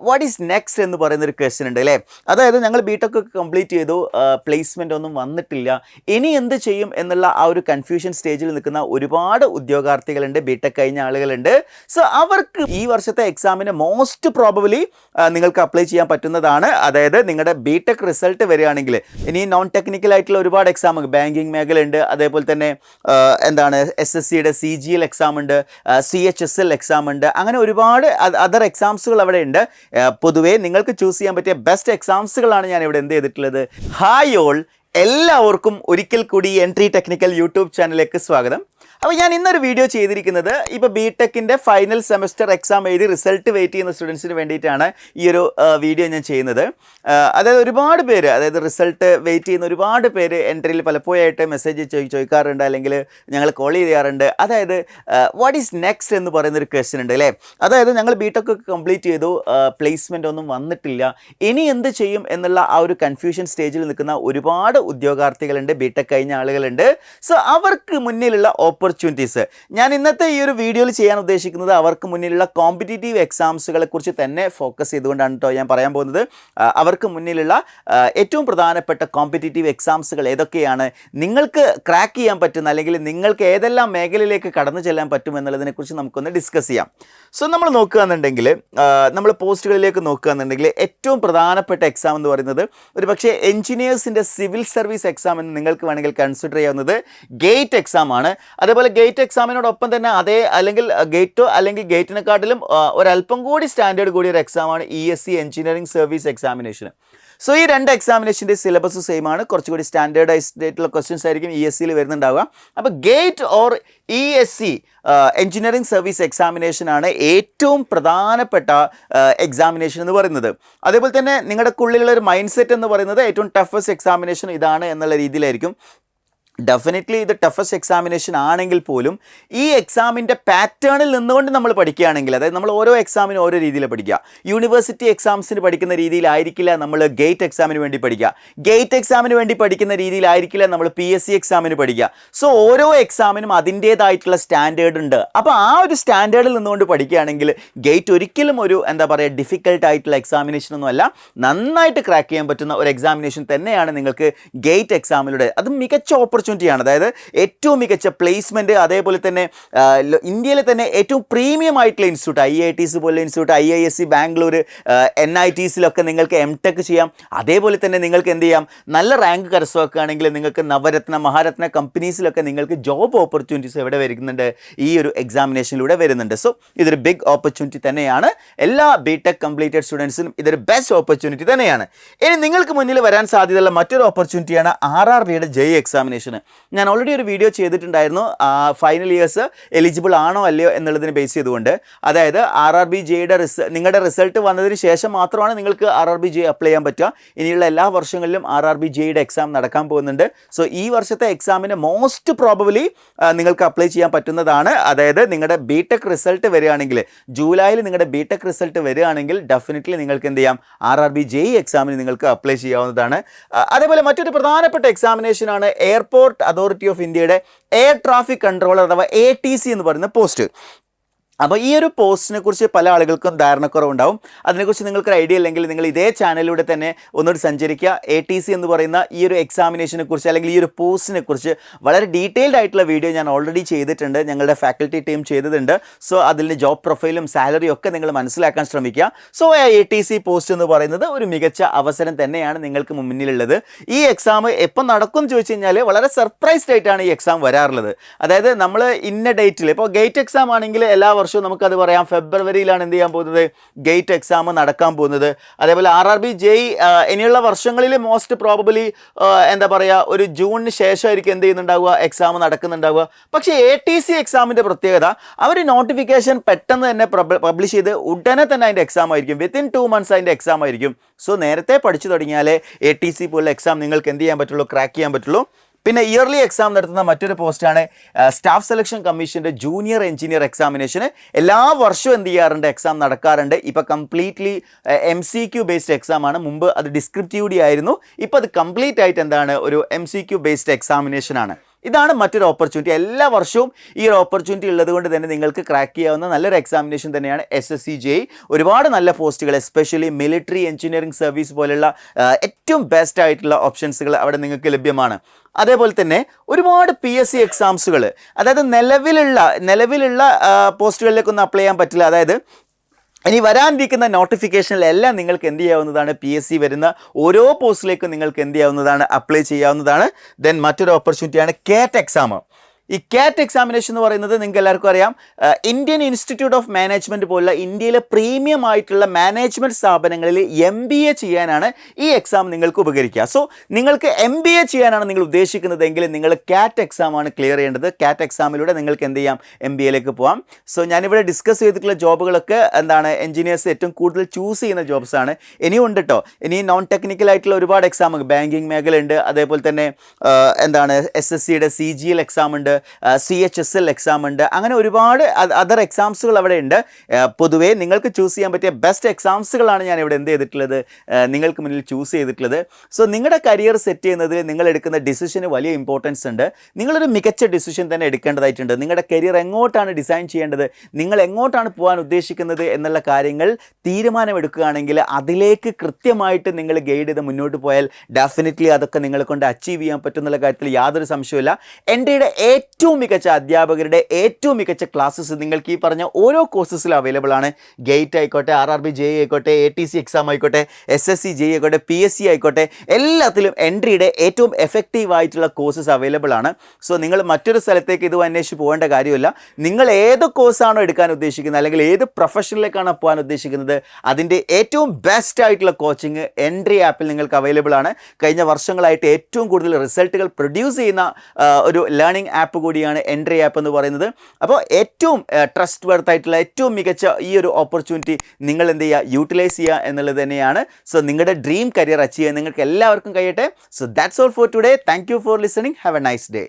What is next എന്ന് പറയുന്നൊരു question ഉണ്ട് അല്ലേ. അതായത് ഞങ്ങൾ ബിടെക് ഒക്കെ കംപ്ലീറ്റ് ചെയ്തു, പ്ലേസ്മെൻ്റ് ഒന്നും വന്നിട്ടില്ല, ഇനി എന്ത് ചെയ്യും എന്നുള്ള ആ ഒരു കൺഫ്യൂഷൻ സ്റ്റേജിൽ നിൽക്കുന്ന ഒരുപാട് ഉദ്യോഗാർത്ഥികളുണ്ട്, ബിടെക് കഴിഞ്ഞ ആളുകളുണ്ട്. സോ അവർക്ക് ഈ വർഷത്തെ എക്സാമിന് മോസ്റ്റ് പ്രോബബിലി നിങ്ങൾക്ക് അപ്ലൈ ചെയ്യാൻ പറ്റുന്നതാണ്. അതായത് നിങ്ങളുടെ ബിടെക് റിസൾട്ട് വരികയാണെങ്കിൽ ഇനി നോൺ ടെക്നിക്കൽ ആയിട്ടുള്ള ഒരുപാട് എക്സാം, ബാങ്കിങ് മേഖല ഉണ്ട്, അതേപോലെ തന്നെ എന്താണ് SSCയുടെ CGL എക്സാം ഉണ്ട്, CHSL എക്സാം ഉണ്ട്, അങ്ങനെ ഒരുപാട് അതർ എക്സാംസുകൾ അവിടെ ഉണ്ട്. പൊതുവേ നിങ്ങൾക്ക് ചൂസ് ചെയ്യാൻ പറ്റിയ ബെസ്റ്റ് എക്സാംസുകളാണ് ഞാൻ ഇവിടെ എന്ത് ചെയ്തിട്ടുള്ളത്. ഹായ് ഓൾ, എല്ലാവർക്കും ഒരിക്കൽ കൂടി എൻട്രി ടെക്നിക്കൽ യൂട്യൂബ് ചാനലിലേക്ക് സ്വാഗതം. അപ്പോൾ ഞാൻ ഇന്നൊരു വീഡിയോ ചെയ്തിരിക്കുന്നത് ഇപ്പോൾ ബിടെക്കിൻ്റെ ഫൈനൽ സെമസ്റ്റർ എക്സാം എഴുതി റിസൾട്ട് വെയിറ്റ് ചെയ്യുന്ന സ്റ്റുഡൻസിന് വേണ്ടിയിട്ടാണ് ഈ ഒരു വീഡിയോ ഞാൻ ചെയ്യുന്നത്. അതായത് ഒരുപാട് പേര്, അതായത് റിസൾട്ട് വെയിറ്റ് ചെയ്യുന്ന ഒരുപാട് പേര് എൻട്രിയിൽ പലപ്പോഴായിട്ട് മെസ്സേജ് ചോദിക്കാറുണ്ട്, അല്ലെങ്കിൽ ഞങ്ങൾ കോൾ ചെയ്യാറുണ്ട്. അതായത് വാട്ട് ഈസ് നെക്സ്റ്റ് എന്ന് പറയുന്നൊരു ക്വസ്റ്റ്യൻ ഉണ്ട് അല്ലേ. അതായത് ഞങ്ങൾ ബിടെക് ഒക്കെ കംപ്ലീറ്റ് ചെയ്തു, പ്ലേസ്മെൻ്റ് ഒന്നും വന്നിട്ടില്ല, ഇനി എന്ത് ചെയ്യും എന്നുള്ള ആ ഒരു കൺഫ്യൂഷൻ സ്റ്റേജിൽ നിൽക്കുന്ന ഒരുപാട് ഉദ്യോഗാർത്ഥികളുണ്ട്, ബിടെക് കഴിഞ്ഞ ആളുകളുണ്ട്. സോ അവർക്ക് മുന്നിലുള്ള ഓപ്പർച്യൂണിറ്റീസ് ഞാൻ ഇന്നത്തെ ഈ ഒരു വീഡിയോയിൽ ചെയ്യാൻ ഉദ്ദേശിക്കുന്നത് അവർക്ക് മുന്നിലുള്ള കോമ്പറ്റീറ്റീവ് എക്സാംസുകളെ കുറിച്ച് തന്നെ ഫോക്കസ് ചെയ്തുകൊണ്ടാണ് കേട്ടോ ഞാൻ പറയാൻ പോകുന്നത്. അവർക്ക് മുന്നിലുള്ള ഏറ്റവും പ്രധാനപ്പെട്ട കോമ്പറ്റീറ്റീവ് എക്സാംസുകൾ ഏതൊക്കെയാണ്, നിങ്ങൾക്ക് ക്രാക്ക് ചെയ്യാൻ പറ്റുന്ന, അല്ലെങ്കിൽ നിങ്ങൾക്ക് ഏതെല്ലാം മേഖലയിലേക്ക് കടന്നു ചെല്ലാൻ പറ്റും എന്നുള്ളതിനെക്കുറിച്ച് നമുക്കൊന്ന് ഡിസ്കസ് ചെയ്യാം. സോ നമ്മൾ നോക്കുകയാണെന്നുണ്ടെങ്കിൽ, നമ്മൾ പോസ്റ്റുകളിലേക്ക് നോക്കുകയാണെന്നുണ്ടെങ്കിൽ ഏറ്റവും പ്രധാനപ്പെട്ട എക്സാം എന്ന് പറയുന്നത് ഒരു പക്ഷേ എഞ്ചിനീയേഴ്സിൻ്റെ സിവിൽ സർവീസ് എക്സാം എന്ന് നിങ്ങൾക്ക് വേണമെങ്കിൽ കൺസിഡർ ചെയ്യാവുന്നത് ഗേറ്റ് എക്സാം ആണ്. അതേപോലെ ഗേറ്റ് എക്സാമിനോടൊപ്പം തന്നെ അല്ലെങ്കിൽ ഗേറ്റോ അല്ലെങ്കിൽ ഗേറ്റിനെക്കാട്ടിലും ഒരല്പം കൂടി സ്റ്റാൻഡേർഡ് കൂടിയ ഒരു എക്സാമാണ് ESC engineering service examination. So ഈ രണ്ട് എക്സാമിനേഷൻ്റെ സിലബസ് സെയിം ആണ്, കുറച്ചുകൂടി സ്റ്റാൻഡേർഡൈസ്ഡ് ആയിട്ടുള്ള ക്വസ്റ്റ്യൻസ് ആയിരിക്കും ESCയിൽ വരുന്നുണ്ടാവുക. അപ്പോൾ gate or ESC engineering service എക്സാമിനേഷനാണ് ഏറ്റവും പ്രധാനപ്പെട്ട എക്സാമിനേഷൻ എന്ന് പറയുന്നത്. അതേപോലെ തന്നെ നിങ്ങളുടെ ഉള്ളിലുള്ള ഒരു മൈൻഡ് സെറ്റ് എന്ന് പറയുന്നത് ഏറ്റവും ടഫസ്റ്റ് എക്സാമിനേഷൻ ഇതാണ് എന്നുള്ള രീതിയിലായിരിക്കും. ഡെഫിനറ്റ്ലി ഇത് ടഫസ്റ്റ് എക്സാമിനേഷൻ ആണെങ്കിൽ പോലും ഈ എക്സാമിൻ്റെ പാറ്റേണിൽ നിന്നുകൊണ്ട് നമ്മൾ പഠിക്കുകയാണെങ്കിൽ, അതായത് നമ്മൾ ഓരോ എക്സാമിനും ഓരോ രീതിയിൽ പഠിക്കുക. യൂണിവേഴ്സിറ്റി എക്സാംസിന് പഠിക്കുന്ന രീതിയിലായിരിക്കില്ല നമ്മൾ ഗേറ്റ് എക്സാമിന് വേണ്ടി പഠിക്കുക, ഗേറ്റ് എക്സാമിന് വേണ്ടി പഠിക്കുന്ന രീതിയിലായിരിക്കില്ല നമ്മൾ PSC എക്സാമിന് പഠിക്കുക. സോ ഓരോ എക്സാമിനും അതിൻ്റേതായിട്ടുള്ള സ്റ്റാൻഡേർഡ് ഉണ്ട്. അപ്പോൾ ആ ഒരു സ്റ്റാൻഡേർഡിൽ നിന്നുകൊണ്ട് പഠിക്കുകയാണെങ്കിൽ ഗേറ്റ് ഒരിക്കലും ഒരു ഡിഫിക്കൽട്ട് ആയിട്ടുള്ള എക്സാമിനേഷൻ ഒന്നുമല്ല, നന്നായിട്ട് ക്രാക്ക് ചെയ്യാൻ പറ്റുന്ന ഒരു എക്സാമിനേഷൻ തന്നെയാണ് നിങ്ങൾക്ക് ഗേറ്റ് എക്സാമിലൂടെ. അത് മികച്ച ഓപ്പർച്യൂണിറ്റി ആണ്. അതായത് ഏറ്റവും മികച്ച പ്ലേസ്മെൻറ്റ്, അതേപോലെ തന്നെ ഇന്ത്യയിലെ തന്നെ ഏറ്റവും പ്രീമിയം ആയിട്ടുള്ള ഇൻസ്റ്റിറ്റ്യൂട്ട്, IITs പോലുള്ള ഇൻസ്റ്റിറ്റ്യൂട്ട്, IISc ബാംഗ്ലൂർ, NITസിലൊക്കെ നിങ്ങൾക്ക് MTech ചെയ്യാം. അതേപോലെ തന്നെ നിങ്ങൾക്ക് എന്ത് ചെയ്യാം, നല്ല റാങ്ക് കരസ്ഥമാക്കുകയാണെങ്കിൽ നിങ്ങൾക്ക് നവരത്ന, മഹാരത്ന കമ്പനീസിലൊക്കെ നിങ്ങൾക്ക് ജോബ് ഓപ്പർച്യൂണിറ്റീസ് എവിടെ വരുന്നുണ്ട്, ഈ ഒരു എക്സാമിനേഷനിലൂടെ വരുന്നുണ്ട്. സോ ഇതൊരു ബിഗ് ഓപ്പർച്യൂണിറ്റി തന്നെയാണ്. എല്ലാ ബിടെക് കംപ്ലീറ്റഡ് സ്റ്റുഡൻസിനും ഇതൊരു ബെസ്റ്റ് ഓപ്പർച്യൂണിറ്റി തന്നെയാണ്. ഇനി നിങ്ങൾക്ക് മുന്നിൽ വരാൻ സാധ്യതയുള്ള മറ്റൊരു ഓപ്പർച്യൂണിറ്റിയാണ് RRBയുടെ JEE എക്സാമിനേഷൻ. ഞാൻ ഓൾറെഡി ഒരു വീഡിയോ ചെയ്തിട്ടുണ്ടായിരുന്നു, ഫൈനൽ ഇയേഴ്സ് എലിജിബിൾ ആണോ അല്ലയോ എന്നുള്ളതിനെ ബേസ് ചെയ്തുകൊണ്ട്. അതായത് RRB JEEയുടെ നിങ്ങളുടെ റിസൾട്ട് വന്നതിന് ശേഷം മാത്രമാണ് നിങ്ങൾക്ക് RRB JEE അപ്ലൈ ചെയ്യാൻ പറ്റുക. ഇനിയുള്ള എല്ലാ വർഷങ്ങളിലും RRB JEEയുടെ എക്സാം നടക്കാൻ പോകുന്നുണ്ട്. സോ ഈ വർഷത്തെ എക്സാമിന് മോസ്റ്റ് പ്രോബബിലി നിങ്ങൾക്ക് അപ്ലൈ ചെയ്യാൻ പറ്റുന്നതാണ്. അതായത് നിങ്ങളുടെ ബിടെക് റിസൾട്ട് വരികയാണെങ്കിൽ, ജൂലൈയിൽ നിങ്ങളുടെ ബിടെക് റിസൾട്ട് വരികയാണെങ്കിൽ ഡെഫിനറ്റ്ലി നിങ്ങൾക്ക് എന്ത് ചെയ്യാം, RRB JEE എക്സാമിന് നിങ്ങൾക്ക് അപ്ലൈ ചെയ്യാവുന്നതാണ്. അതേപോലെ മറ്റൊരു പ്രധാനപ്പെട്ട എക്സാമിനേഷനാണ് എയർപോർട്ട് അതോറിറ്റി ഓഫ് ഇന്ത്യയുടെ എയർ ട്രാഫിക് കൺട്രോളർ അഥവാ ATC എന്ന് പറയുന്ന പോസ്റ്റ്. അപ്പോൾ ഈ ഒരു പോസ്റ്റിനെ കുറിച്ച് പല ആളുകൾക്കും ധാരണക്കുറവുണ്ടാവും. അതിനെക്കുറിച്ച് നിങ്ങൾക്കൊരു ഐഡിയ ഇല്ലെങ്കിൽ നിങ്ങൾ ഇതേ ചാനലിലൂടെ തന്നെ ഒന്നുകൂടി സഞ്ചരിക്കുക. ATC എന്ന് പറയുന്ന ഈ ഒരു എക്സാമിനേഷനെ കുറിച്ച്, അല്ലെങ്കിൽ ഈ ഒരു പോസ്റ്റിനെ കുറിച്ച് വളരെ ഡീറ്റെയിൽഡ് ആയിട്ടുള്ള വീഡിയോ ഞാൻ ഓൾറെഡി ചെയ്തിട്ടുണ്ട്, ഞങ്ങളുടെ ഫാക്കൽറ്റി ടീം ചെയ്തിട്ടുണ്ട്. സോ അതിൻ്റെ ജോബ് പ്രൊഫൈലും സാലറിയും ഒക്കെ നിങ്ങൾ മനസ്സിലാക്കാൻ ശ്രമിക്കുക. സോ ATC പോസ്റ്റ് എന്ന് പറയുന്നത് ഒരു മികച്ച അവസരം തന്നെയാണ് നിങ്ങൾക്ക് മുന്നിലുള്ളത്. ഈ എക്സാം എപ്പോൾ നടക്കും എന്ന് ചോദിച്ചു കഴിഞ്ഞാൽ വളരെ സർപ്രൈസ്ഡ് ആയിട്ടാണ് ഈ എക്സാം വരാറുള്ളത്. അതായത് നമ്മൾ ഇന്ന ഡേറ്റിൽ, ഇപ്പോൾ ഗേറ്റ് എക്സാം ആണെങ്കിൽ എല്ലാ വർഷവും നമുക്കത് പറയാം ഫെബ്രുവരിയിലാണ് എന്ത് ചെയ്യാൻ പോകുന്നത്, ഗേറ്റ് എക്സാം നടക്കാൻ പോകുന്നത്. അതേപോലെ RRB JEE ഇനിയുള്ള വർഷങ്ങളിൽ മോസ്റ്റ് പ്രോബബിലി ഒരു ജൂണിന് ശേഷമായിരിക്കും എന്ത് ചെയ്യുന്നുണ്ടാവുക, എക്സാം നടക്കുന്നുണ്ടാവുക. പക്ഷേ ATC എക്സാമിൻ്റെ പ്രത്യേകത, അവർ നോട്ടിഫിക്കേഷൻ പെട്ടെന്ന് തന്നെ പബ്ലിഷ് ചെയ്ത് ഉടനെ തന്നെ അതിൻ്റെ എക്സാം ആയിരിക്കും, വിത്തിൻ 2 months അതിൻ്റെ എക്സാം ആയിരിക്കും. സോ നേരത്തെ പഠിച്ചു തുടങ്ങിയാലേ ATC പോലുള്ള എക്സാം നിങ്ങൾക്ക് എന്ത് ചെയ്യാൻ പറ്റുള്ളൂ, ക്രാക്ക് ചെയ്യാൻ പറ്റുള്ളൂ. പിന്നെ ഇയർലി എക്സാം നടത്തുന്ന മറ്റൊരു പോസ്റ്റാണ് സ്റ്റാഫ് സെലക്ഷൻ കമ്മീഷൻ്റെ ജൂനിയർ എഞ്ചിനീയർ എക്സാമിനേഷന്. എല്ലാ വർഷവും എന്ത് ചെയ്യാറുണ്ട്, എക്സാം നടക്കാറുണ്ട്. ഇപ്പോൾ കംപ്ലീറ്റ്ലി MCQ ബേസ്ഡ് എക്സാമാണ്. മുമ്പ് അത് ഡിസ്ക്രിപ്റ്റീവ് ആയിരുന്നു, ഇപ്പോൾ അത് കംപ്ലീറ്റ് ആയിട്ട് എന്താണ്, ഒരു MCQ ബേസ്ഡ് എക്സാമിനേഷനാണ്. ഇതാണ് മറ്റൊരു ഓപ്പർച്യൂണിറ്റി. എല്ലാ വർഷവും ഈ ഒരു ഓപ്പർച്യൂണിറ്റി ഉള്ളത് കൊണ്ട് തന്നെ നിങ്ങൾക്ക് ക്രാക്ക് ചെയ്യാവുന്ന നല്ലൊരു എക്സാമിനേഷൻ തന്നെയാണ് SSC JEE. ഒരുപാട് നല്ല പോസ്റ്റുകൾ, എസ്പെഷ്യലി മിലിറ്ററി എഞ്ചിനീയറിംഗ് സർവീസ് പോലുള്ള ഏറ്റവും ബെസ്റ്റ് ആയിട്ടുള്ള ഓപ്ഷൻസുകൾ അവിടെ നിങ്ങൾക്ക് ലഭ്യമാണ്. അതേപോലെ തന്നെ ഒരുപാട് PSC എക്സാംസുകൾ, അതായത് നിലവിലുള്ള പോസ്റ്റുകളിലേക്കൊന്നും അപ്ലൈ ചെയ്യാൻ പറ്റില്ല. അതായത് ഇനി വരാനിരിക്കുന്ന നോട്ടിഫിക്കേഷനിലെല്ലാം നിങ്ങൾക്ക് എന്ത് ചെയ്യാവുന്നതാണ്, PSC വരുന്ന ഓരോ പോസ്റ്റിലേക്കും നിങ്ങൾക്ക് എന്ത് ചെയ്യാവുന്നതാണ്, അപ്ലൈ ചെയ്യാവുന്നതാണ്. ദെൻ മറ്റൊരു ഓപ്പർച്യൂണിറ്റിയാണ് CAT എക്സാം. ഈ CAT എക്സാമിനേഷൻ എന്ന് പറയുന്നത് നിങ്ങൾക്ക് എല്ലാവർക്കും അറിയാം, ഇന്ത്യൻ ഇൻസ്റ്റിറ്റ്യൂട്ട് ഓഫ് മാനേജ്മെൻറ്റ് പോലുള്ള ഇന്ത്യയിലെ പ്രീമിയം ആയിട്ടുള്ള മാനേജ്മെൻറ്റ് സ്ഥാപനങ്ങളിൽ MBA ചെയ്യാനാണ് ഈ എക്സാം നിങ്ങൾക്ക് ഉപകരിക്കുക. സോ നിങ്ങൾക്ക് MBA ചെയ്യാനാണ് നിങ്ങൾ ഉദ്ദേശിക്കുന്നതെങ്കിൽ നിങ്ങൾ CAT എക്സാമാണ് ക്ലിയർ ചെയ്യേണ്ടത്. CAT എക്സാമിലൂടെ നിങ്ങൾക്ക് എന്ത് ചെയ്യാം, MBAയിലേക്ക് പോകാം. സോ ഞാനിവിടെ ഡിസ്കസ് ചെയ്തിട്ടുള്ള ജോബുകളൊക്കെ എന്താണ്, എഞ്ചിനീയേഴ്സ് ഏറ്റവും കൂടുതൽ ചൂസ് ചെയ്യുന്ന ജോബ്സാണ്. ഇനിയും ഉണ്ട് കേട്ടോ, ഇനി നോൺ ടെക്നിക്കൽ ആയിട്ടുള്ള ഒരുപാട് എക്സാം, ബാങ്കിങ് മേഖല ഉണ്ട്, അതേപോലെ തന്നെ എന്താണ് SSCയുടെ CGL എക്സാം ഉണ്ട്, CHSL എക്സാം ഉണ്ട്, അങ്ങനെ ഒരുപാട് അതർ എക്സാംസുകൾ അവിടെ ഉണ്ട്. പൊതുവേ നിങ്ങൾക്ക് ചൂസ് ചെയ്യാൻ പറ്റിയ ബെസ്റ്റ് എക്സാംസുകളാണ് ഞാൻ ഇവിടെ എന്ത് ചെയ്തിട്ടുള്ളത്, നിങ്ങൾക്ക് മുന്നിൽ ചൂസ് ചെയ്തിട്ടുള്ളത്. സോ നിങ്ങളുടെ കരിയർ സെറ്റ് ചെയ്യുന്നതിൽ നിങ്ങൾ എടുക്കുന്ന ഡിസിഷന് വലിയ ഇമ്പോർട്ടൻസ് ഉണ്ട്. നിങ്ങളൊരു മികച്ച ഡിസിഷൻ തന്നെ എടുക്കേണ്ടതായിട്ടുണ്ട്. നിങ്ങളുടെ കരിയർ എങ്ങോട്ടാണ് ഡിസൈൻ ചെയ്യേണ്ടത്, നിങ്ങൾ എങ്ങോട്ടാണ് പോകാൻ ഉദ്ദേശിക്കുന്നത് എന്നുള്ള കാര്യങ്ങൾ തീരുമാനമെടുക്കുകയാണെങ്കിൽ അതിലേക്ക് കൃത്യമായിട്ട് നിങ്ങൾ ഗൈഡ് ചെയ്ത് മുന്നോട്ട് പോയാൽ ഡെഫിനറ്റ്ലി അതൊക്കെ നിങ്ങളെ കൊണ്ട് അച്ചീവ് ചെയ്യാൻ പറ്റുന്നുള്ള കാര്യത്തിൽ യാതൊരു സംശയമില്ല. എൻ്റെ ഏറ്റവും മികച്ച അധ്യാപകരുടെ ഏറ്റവും മികച്ച ക്ലാസ്സസ് നിങ്ങൾക്ക് ഈ പറഞ്ഞ ഓരോ കോഴ്സസിലും അവൈലബിൾ ആണ്. ഗേറ്റ് ആയിക്കോട്ടെ, RRB JEE ആയിക്കോട്ടെ, ATC എക്സാം ആയിക്കോട്ടെ, SSC JEE ആയിക്കോട്ടെ, PSC ആയിക്കോട്ടെ, എല്ലാത്തിലും എൻട്രിയുടെ ഏറ്റവും എഫക്റ്റീവ് ആയിട്ടുള്ള കോഴ്സസ് അവൈലബിൾ ആണ്. സോ നിങ്ങൾ മറ്റൊരു സ്ഥലത്തേക്ക് ഇത് അന്വേഷിച്ച് പോകേണ്ട കാര്യമില്ല. നിങ്ങൾ ഏത് കോഴ്സാണോ എടുക്കാൻ ഉദ്ദേശിക്കുന്നത്, അല്ലെങ്കിൽ ഏത് പ്രൊഫഷനിലേക്കാണോ പോകാൻ ഉദ്ദേശിക്കുന്നത്, അതിൻ്റെ ഏറ്റവും ബെസ്റ്റ് ആയിട്ടുള്ള കോച്ചിങ് എൻട്രി ആപ്പിൽ നിങ്ങൾക്ക് അവൈലബിൾ ആണ്. കഴിഞ്ഞ വർഷങ്ങളായിട്ട് ഏറ്റവും കൂടുതൽ റിസൾട്ടുകൾ പ്രൊഡ്യൂസ് ചെയ്യുന്ന ഒരു ലേണിംഗ് ആപ്പ് കൂടിയാണ് എൻട്രി ആപ്പ് എന്ന് പറയുന്നത്. അപ്പോൾ ഏറ്റവും ട്രസ്റ്റ് വർത്ത് ആയിട്ടുള്ള ഏറ്റവും മികച്ച ഈ ഒരു ഓപ്പർച്യൂണിറ്റി നിങ്ങൾ എന്ത് ചെയ്യുക, യൂട്ടിലൈസ് ചെയ്യുക എന്നുള്ളത് തന്നെയാണ്. സോ നിങ്ങളുടെ ഡ്രീം കരിയർ അച്ചീവ് ചെയ്യാൻ നിങ്ങൾക്ക് എല്ലാവർക്കും കഴിയട്ടെ. So that's all for today. Thank you for listening. Have A nice day.